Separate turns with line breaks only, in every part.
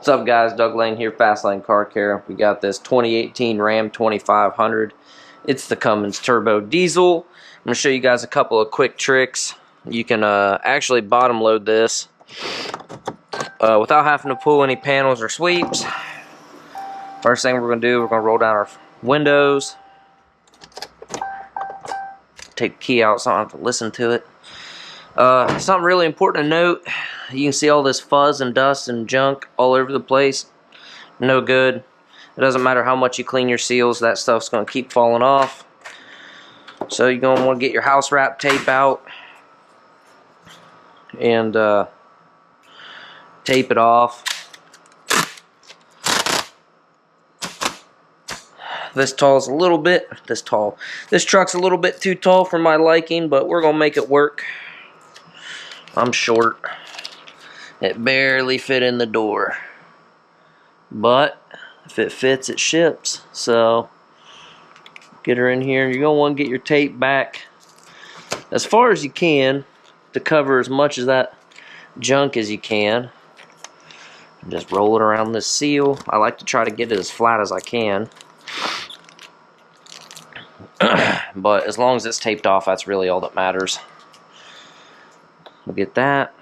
What's up, guys? Doug Lane here, Fastlane Car Care. We got this 2018 Ram 2500. It's the Cummins Turbo Diesel. I'm going to show you guys a couple of quick tricks. You can actually bottom load this without having to pull any panels or sweeps. First thing we're going to do, we're going to roll down our windows. Take the key out so I don't have to listen to it. Something really important to note, you can see all this fuzz and dust and junk all over the place. No good. It doesn't matter how much you clean your seals, that stuff's going to keep falling off. So you're going to want to get your house wrap tape out and tape it off. This truck's a little bit too tall for my liking, but we're going to make it work. I'm short. It barely fit in the door. But if it fits, it ships. So get her in here. You're going to want to get your tape back as far as you can to cover as much of that junk as you can. Just roll it around this seal. I like to try to get it as flat as I can. But as long as it's taped off, that's really all that matters. We'll get that.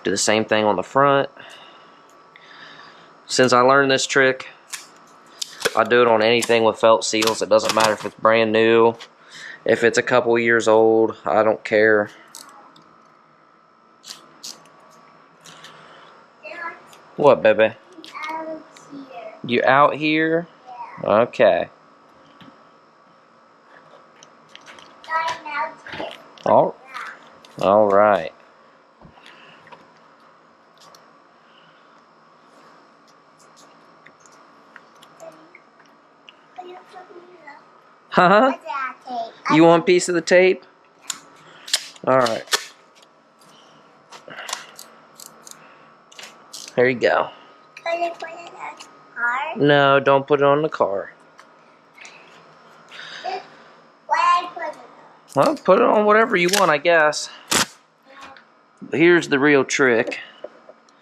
Do the same thing on the front. Since I learned this trick, I do it on anything with felt seals. It doesn't matter if it's brand new, if it's a couple years old, I don't care. What, baby? You out here? Yeah. Okay. All right. Huh? You want a piece of the tape? All right. There you go.
Can you put it on the car?
No, don't put it on the car.
What I put it on?
Well, put it on whatever you want, I guess. But here's the real trick.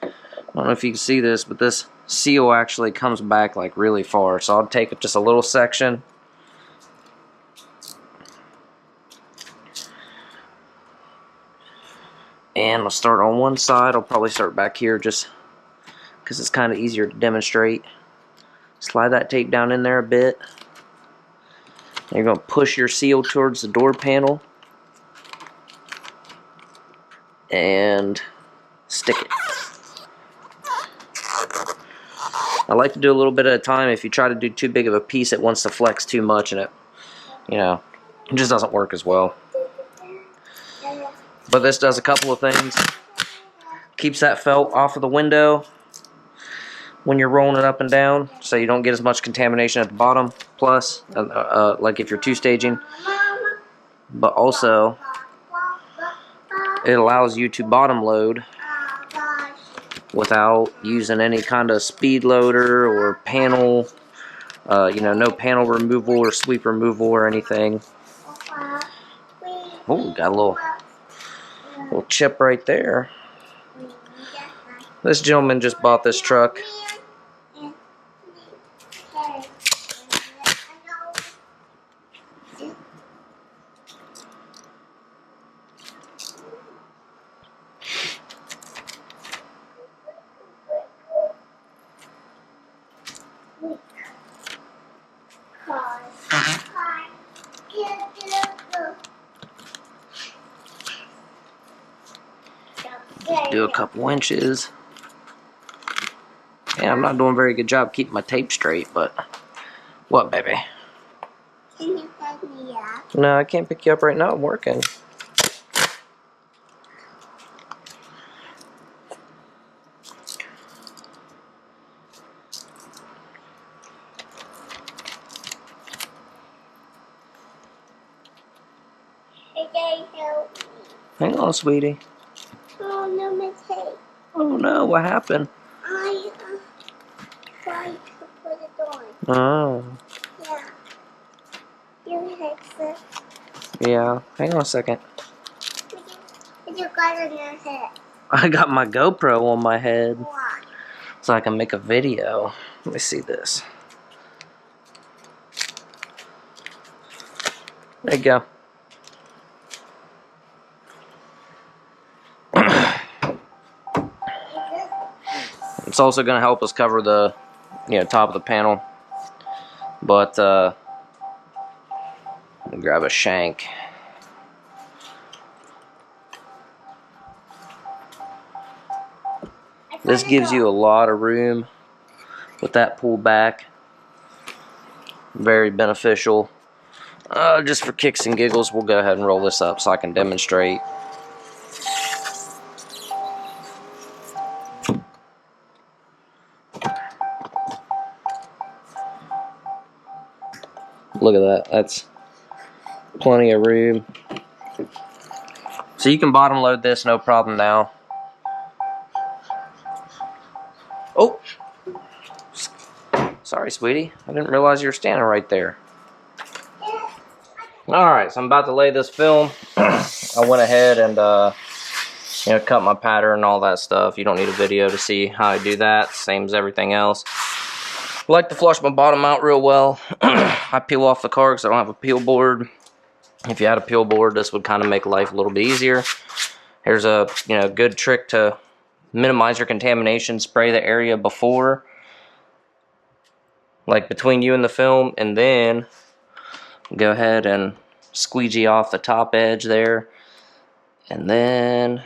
I don't know if you can see this, but this seal actually comes back like really far. So I'll take just a little section. And I'll start on one side. I'll probably start back here just because it's kind of easier to demonstrate. Slide that tape down in there a bit. You're going to push your seal towards the door panel and stick it. I like to do a little bit at a time. If you try to do too big of a piece, it wants to flex too much and it just doesn't work as well. But this does a couple of things. Keeps that felt off of the window when you're rolling it up and down, so you don't get as much contamination at the bottom. Plus, like if you're two-staging. But also, it allows you to bottom load without using any kind of speed loader or panel, no panel removal or sweep removal or anything. Oh, got a little chip right there. This gentleman just bought this truck. Do a couple inches. Yeah, I'm not doing a very good job keeping my tape straight, but what, baby?
Can you pick me up?
No, I can't pick you up right now. I'm working. Hang on, sweetie.
Oh, no, my tape.
Oh no, what happened?
I tried to put it on.
Oh.
Yeah. You fix it.
Yeah, hang on a second.
What you got on your head?
I got my GoPro on my head.
Why?
so I can make a video. Let me see this. There you go. It's also going to help us cover the top of the panel. But grab a shank. This gives you a lot of room with that pull back. Very beneficial. Just for kicks and giggles, we'll go ahead and roll this up so I can demonstrate. Look at that. That's plenty of room. So you can bottom load this, no problem now. Oh! Sorry, sweetie. I didn't realize you were standing right there. Alright, so I'm about to lay this film. I went ahead and cut my pattern and all that stuff. You don't need a video to see how I do that. Same as everything else. I like to flush my bottom out real well. I peel off the card because I don't have a peel board. If you had a peel board, this would kind of make life a little bit easier. Here's a good trick to minimize your contamination. Spray the area before, like between you and the film, and then go ahead and squeegee off the top edge there, and then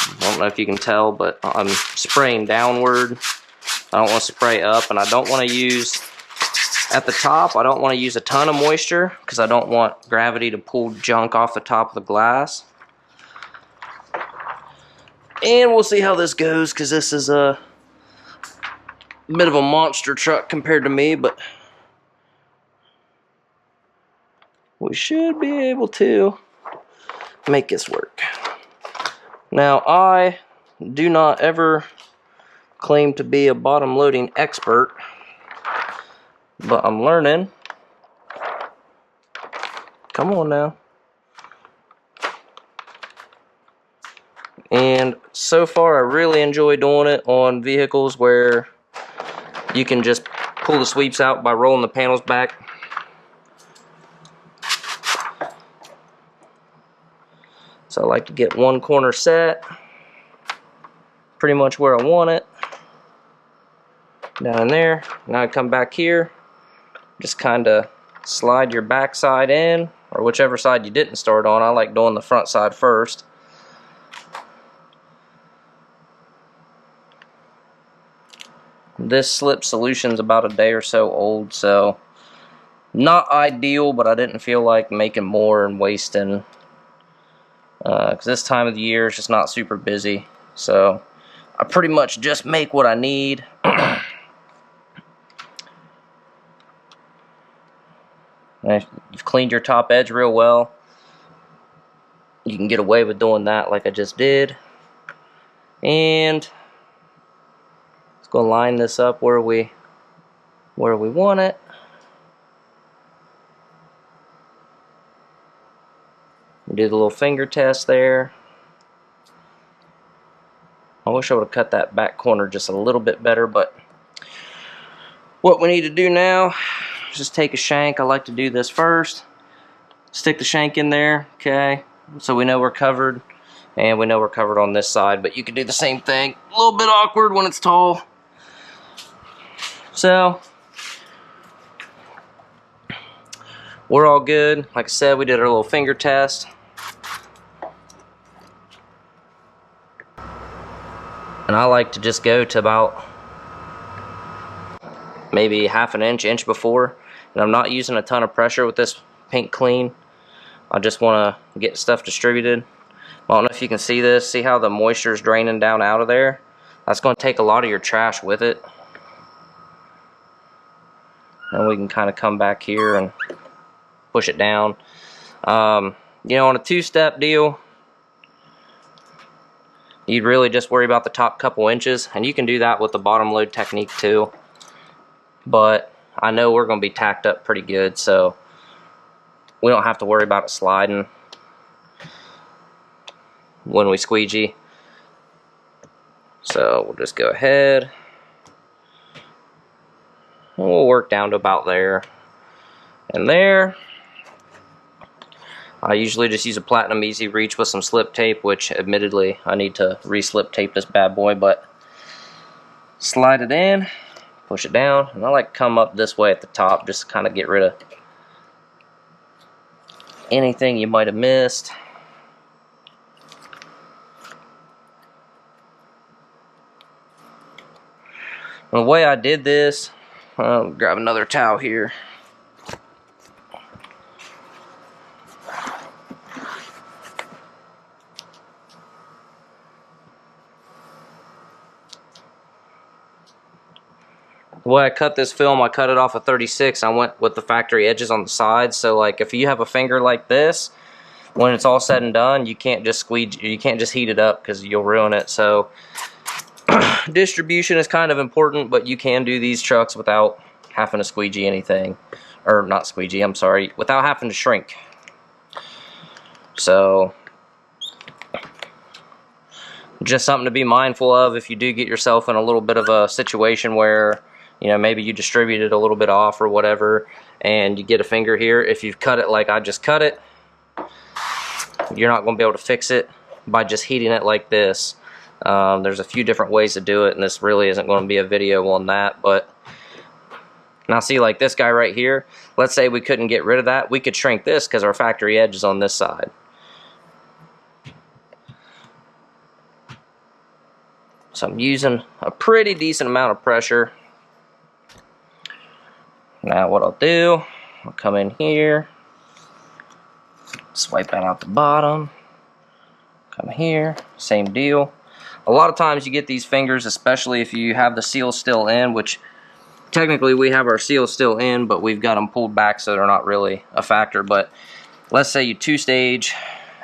I don't know if you can tell, but I'm spraying downward. I don't want to spray up, and I don't want to use at the top. I don't want to use a ton of moisture because I don't want gravity to pull junk off the top of the glass. And we'll see how this goes, because this is a bit of a monster truck compared to me, but we should be able to make this work. Now, I do not ever claim to be a bottom loading expert, but I'm learning. Come on now. And so far, I really enjoy doing it on vehicles where you can just pull the sweeps out by rolling the panels back. So I like to get one corner set, pretty much where I want it. Down there. Now I come back here, just kind of slide your back side in, or whichever side you didn't start on. I like doing the front side first. This slip solution's about a day or so old, so not ideal, but I didn't feel like making more and wasting, because this time of the year is just not super busy, so I pretty much just make what I need. And if you've cleaned your top edge real well, you can get away with doing that like I just did. And let's go line this up where we want it. Do the little finger test there. I wish I would have cut that back corner just a little bit better, but what we need to do now is just take a shank. I like to do this first. Stick the shank in there, okay, so we know we're covered, and we know we're covered on this side, but you can do the same thing. A little bit awkward when it's tall. So we're all good. Like I said, we did our little finger test. And I like to just go to about maybe half an inch, inch before. And I'm not using a ton of pressure with this pink clean. I just want to get stuff distributed. I don't know if you can see this. See how the moisture is draining down out of there? That's going to take a lot of your trash with it. And we can kind of come back here and push it down. On a two-step deal, you'd really just worry about the top couple inches, and you can do that with the bottom load technique too. But I know we're going to be tacked up pretty good, so we don't have to worry about it sliding. when we squeegee. So we'll just go ahead. We'll work down to about there and there. I usually just use a Platinum Easy Reach with some slip tape, which admittedly I need to re-slip tape this bad boy, but slide it in, push it down, and I like to come up this way at the top just to kind of get rid of anything you might have missed. And the way I did this, I'll grab another towel here. The way I cut this film, I cut it off of 36. I went with the factory edges on the sides. So like if you have a finger like this, when it's all said and done, you can't just squeeze, you can't just heat it up because you'll ruin it. So distribution is kind of important, but you can do these trucks without having to squeegee anything. Or not squeegee, I'm sorry, without having to shrink. So just something to be mindful of if you do get yourself in a little bit of a situation where, you know, maybe you distributed a little bit off or whatever, and you get a finger here. If you've cut it like I just cut it, you're not going to be able to fix it by just heating it like this. There's a few different ways to do it, and this really isn't going to be a video on that. But now see, like this guy right here, let's say we couldn't get rid of that. We could shrink this because our factory edge is on this side. So I'm using a pretty decent amount of pressure. Now what I'll do, I'll come in here, swipe that out the bottom, come here, same deal. A lot of times you get these fingers, especially if you have the seal still in, which technically we have our seal still in, but we've got them pulled back so they're not really a factor. But let's say you two-stage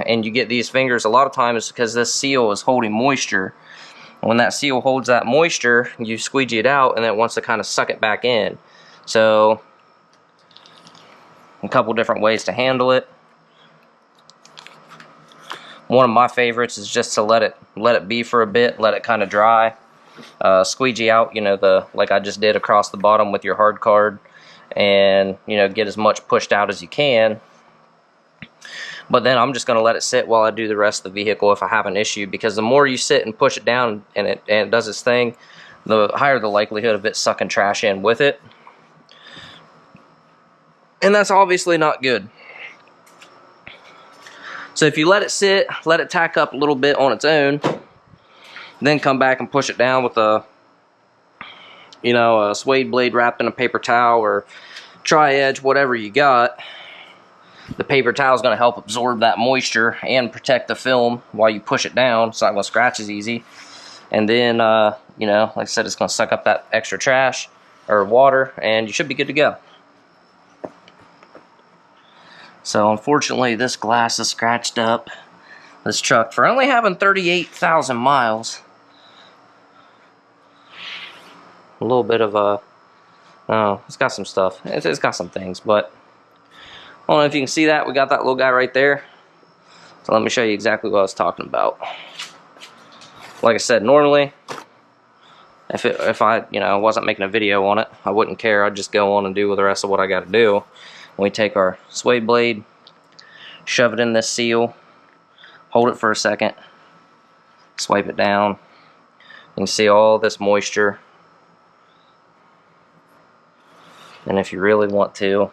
and you get these fingers, a lot of times it's because this seal is holding moisture. When that seal holds that moisture, you squeegee it out and it wants to kind of suck it back in. So a couple different ways to handle it. One of my favorites is just to let it be for a bit, let it kind of dry. Squeegee out, you know, like I just did across the bottom with your hard card, and you know, get as much pushed out as you can. But then I'm just going to let it sit while I do the rest of the vehicle if I have an issue, because the more you sit and push it down and it does its thing, the higher the likelihood of it sucking trash in with it. And that's obviously not good. So if you let it sit, let it tack up a little bit on its own, then come back and push it down with a suede blade wrapped in a paper towel or tri-edge, whatever you got. The paper towel is going to help absorb that moisture and protect the film while you push it down. It's not going to scratch as easy. And then, like I said, it's going to suck up that extra trash or water, and you should be good to go. So unfortunately, this glass is scratched up. This truck, for only having 38,000 miles, a little bit of a, it's got some stuff. It's got some things, but I don't know if you can see that. We got that little guy right there. So let me show you exactly what I was talking about. Like I said, normally, if I wasn't making a video on it, I wouldn't care. I'd just go on and do the rest of what I got to do. We take our suede blade, shove it in this seal, hold it for a second, swipe it down. You can see all this moisture. And if you really want to,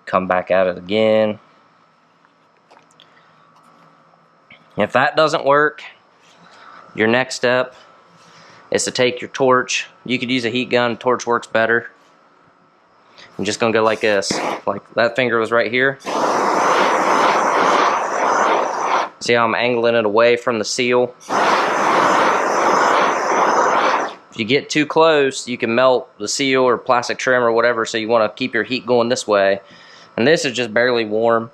come back at it again. If that doesn't work, your next step is to take your torch. You could use a heat gun, torch works better. I'm just gonna go like this. Like that finger was right here. See how I'm angling it away from the seal? If you get too close, you can melt the seal or plastic trim or whatever, so you want to keep your heat going this way. And this is just barely warm,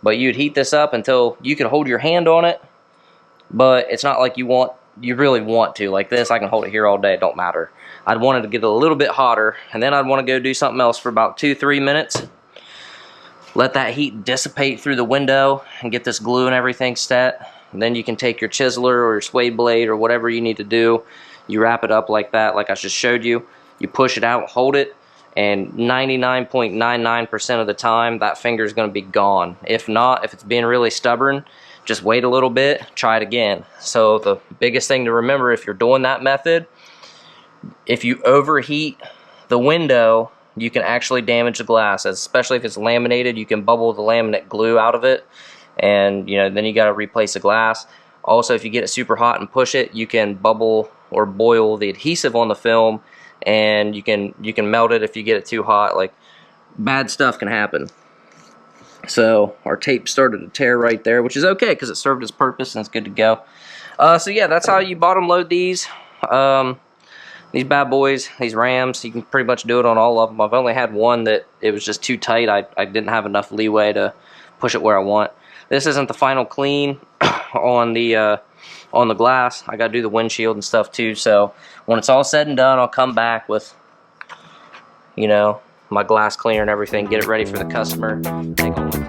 but you'd heat this up until you can hold your hand on it, but it's not like you really want to. Like this, I can hold it here all day, it don't matter. I'd want it to get a little bit hotter, and then I'd want to go do something else for about 2-3 minutes. Let that heat dissipate through the window and get this glue and everything set. And then you can take your chiseler or your suede blade or whatever you need to do. You wrap it up like that, like I just showed you. You push it out, hold it, and 99.99% of the time that finger is going to be gone. If not, if it's being really stubborn, just wait a little bit, try it again. So the biggest thing to remember if you're doing that method, if you overheat the window, you can actually damage the glass, especially if it's laminated. You can bubble the laminate glue out of it, and then you got to replace the glass. Also, if you get it super hot and push it, you can bubble or boil the adhesive on the film, and you can melt it if you get it too hot. Like, bad stuff can happen. So our tape started to tear right there, which is okay because it served its purpose and it's good to go. So yeah, that's how you bottom load these. These bad boys, these rams, you can pretty much do it on all of them. I've only had one that it was just too tight. I didn't have enough leeway to push it where I want. This isn't the final clean on the glass. I got to do the windshield and stuff too. So when it's all said and done, I'll come back with, my glass cleaner and everything, get it ready for the customer. Take all my